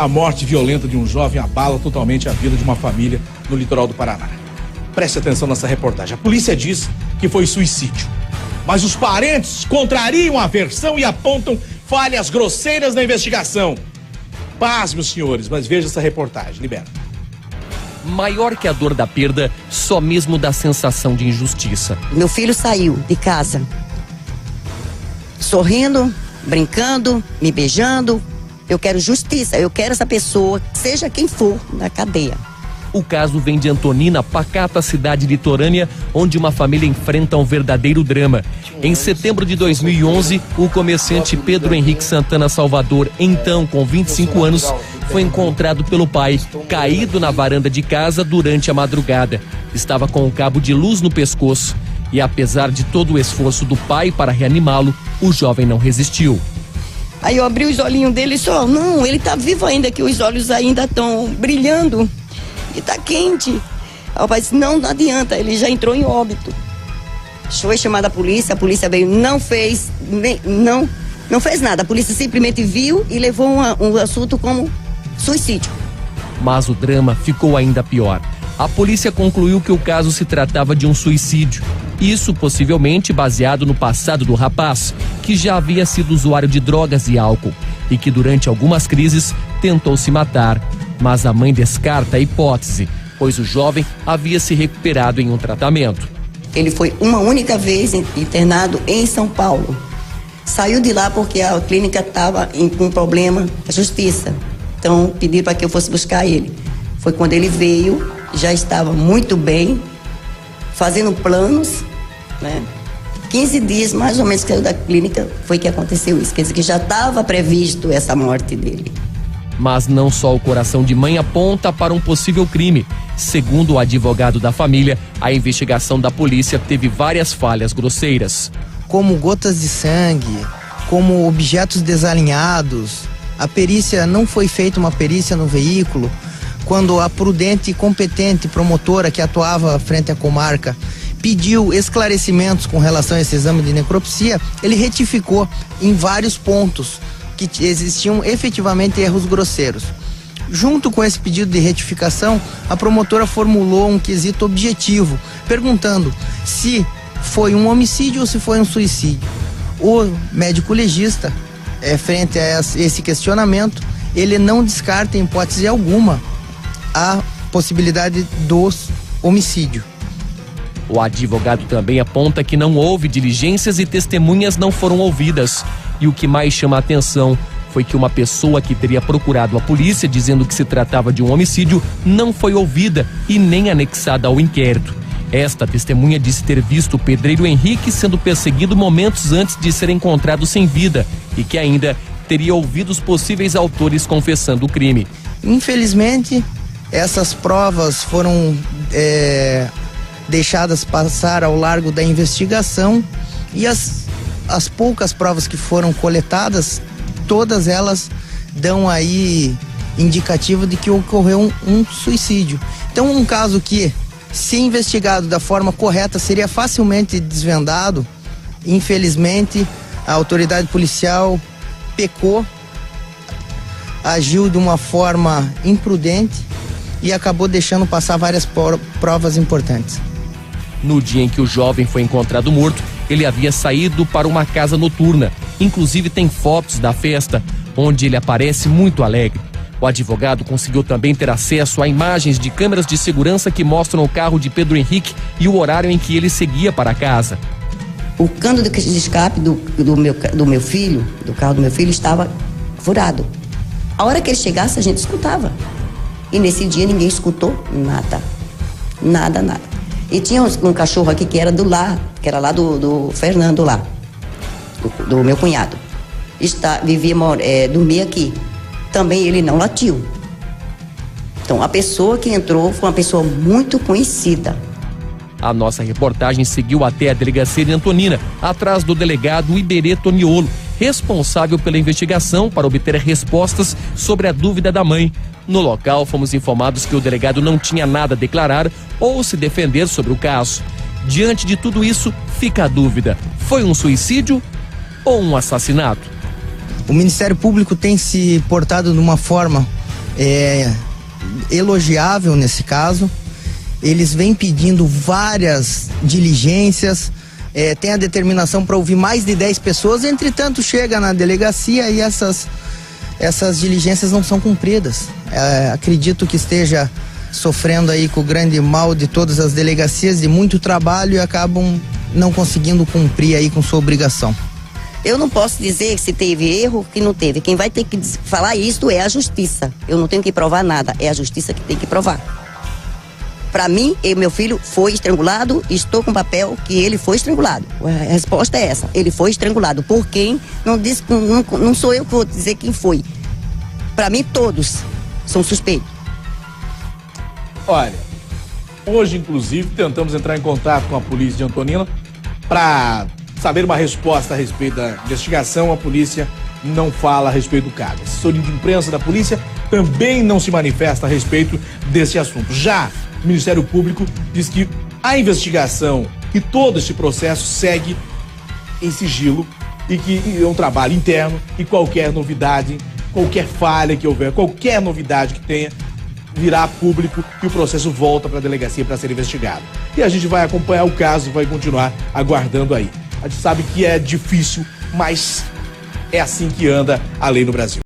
A morte violenta de um jovem abala totalmente a vida de uma família no litoral do Paraná. Preste atenção nessa reportagem. A polícia diz que foi suicídio, mas os parentes contrariam a versão e apontam falhas grosseiras na investigação. Paz, meus senhores, mas veja essa reportagem. Libera. Maior que a dor da perda, só mesmo da sensação de injustiça. Meu filho saiu de casa sorrindo, brincando, me beijando. Eu quero justiça, eu quero essa pessoa, seja quem for, na cadeia. O caso vem de Antonina, pacata cidade litorânea, onde uma família enfrenta um verdadeiro drama. Em setembro de 2011, o comerciante Pedro Henrique Santana Salvador, então com 25 anos, foi encontrado pelo pai, caído na varanda de casa durante a madrugada. Estava com um cabo de luz no pescoço e, apesar de todo o esforço do pai para reanimá-lo, o jovem não resistiu. Aí eu abri os olhinhos dele e só, não, ele tá vivo ainda, que os olhos ainda estão brilhando e tá quente. Aí o pai disse, não adianta, ele já entrou em óbito. Foi chamada a polícia veio, não fez nada. A polícia simplesmente viu e levou um assunto como suicídio. Mas o drama ficou ainda pior. A polícia concluiu que o caso se tratava de um suicídio. Isso possivelmente baseado no passado do rapaz, que já havia sido usuário de drogas e álcool e que durante algumas crises tentou se matar. Mas a mãe descarta a hipótese, pois o jovem havia se recuperado em um tratamento. Ele foi uma única vez internado em São Paulo. Saiu de lá porque a clínica estava com um problema da justiça. Então pediram para que eu fosse buscar ele. Foi quando ele veio, já estava muito bem, fazendo planos, né? 15 dias mais ou menos que saiu da clínica foi que aconteceu isso. Quer dizer que já estava previsto essa morte dele. Mas não só o coração de mãe aponta para um possível crime. Segundo o advogado da família, a investigação da polícia teve várias falhas grosseiras. Como gotas de sangue, como objetos desalinhados. A perícia não foi feita uma perícia no veículo. Quando a prudente e competente promotora que atuava frente à comarca pediu esclarecimentos com relação a esse exame de necropsia, ele retificou em vários pontos que existiam efetivamente erros grosseiros. Junto com esse pedido de retificação, a promotora formulou um quesito objetivo, perguntando se foi um homicídio ou se foi um suicídio. O médico legista, frente a esse questionamento, ele não descarta em hipótese alguma a possibilidade do homicídio. O advogado também aponta que não houve diligências e testemunhas não foram ouvidas. E o que mais chama a atenção foi que uma pessoa que teria procurado a polícia dizendo que se tratava de um homicídio não foi ouvida e nem anexada ao inquérito. Esta testemunha disse ter visto o pedreiro Henrique sendo perseguido momentos antes de ser encontrado sem vida e que ainda teria ouvido os possíveis autores confessando o crime. Infelizmente, essas provas foram deixadas passar ao largo da investigação e as poucas provas que foram coletadas, todas elas dão aí indicativo de que ocorreu um suicídio. Então, um caso que, se investigado da forma correta, seria facilmente desvendado, infelizmente, a autoridade policial pecou, agiu de uma forma imprudente e acabou deixando passar várias provas importantes. No dia em que o jovem foi encontrado morto, ele havia saído para uma casa noturna. Inclusive tem fotos da festa, onde ele aparece muito alegre. O advogado conseguiu também ter acesso a imagens de câmeras de segurança que mostram o carro de Pedro Henrique e o horário em que ele seguia para casa. O cano de escape do meu filho, do carro do meu filho, estava furado. A hora que ele chegasse, a gente escutava. E nesse dia ninguém escutou nada. Nada. E tinha um cachorro aqui que era que era lá do Fernando lá, do meu cunhado. Dormia aqui. Também ele não latiu. Então a pessoa que entrou foi uma pessoa muito conhecida. A nossa reportagem seguiu até a delegacia de Antonina, atrás do delegado Iberê Toniolo, responsável pela investigação para obter respostas sobre a dúvida da mãe. No local, fomos informados que o delegado não tinha nada a declarar ou se defender sobre o caso. Diante de tudo isso, fica a dúvida: foi um suicídio ou um assassinato? O Ministério Público tem se portado de uma forma elogiável nesse caso. Eles vêm pedindo várias diligências, tem a determinação para ouvir mais de 10 pessoas, entretanto chega na delegacia e essas diligências não são cumpridas. Acredito que esteja sofrendo aí com o grande mal de todas as delegacias, de muito trabalho, e acabam não conseguindo cumprir aí com sua obrigação. Eu não posso dizer se teve erro, que não teve. Quem vai ter que falar isso é a justiça. Eu não tenho que provar nada, é a justiça que tem que provar. Para mim, meu filho foi estrangulado, estou com papel que ele foi estrangulado. A resposta é essa, ele foi estrangulado. Por quem? Não sou eu que vou dizer quem foi. Para mim, todos são suspeitos. Olha, hoje, inclusive, tentamos entrar em contato com a polícia de Antonina para saber uma resposta a respeito da investigação. A polícia não fala a respeito do caso. A assessoria de imprensa da polícia também não se manifesta a respeito desse assunto. Já o Ministério Público diz que a investigação e todo esse processo segue em sigilo e que é um trabalho interno, e qualquer novidade, qualquer falha que houver, qualquer novidade que tenha, virá público e o processo volta para a delegacia para ser investigado. E a gente vai acompanhar o caso, vai continuar aguardando aí. A gente sabe que é difícil, mas é assim que anda a lei no Brasil.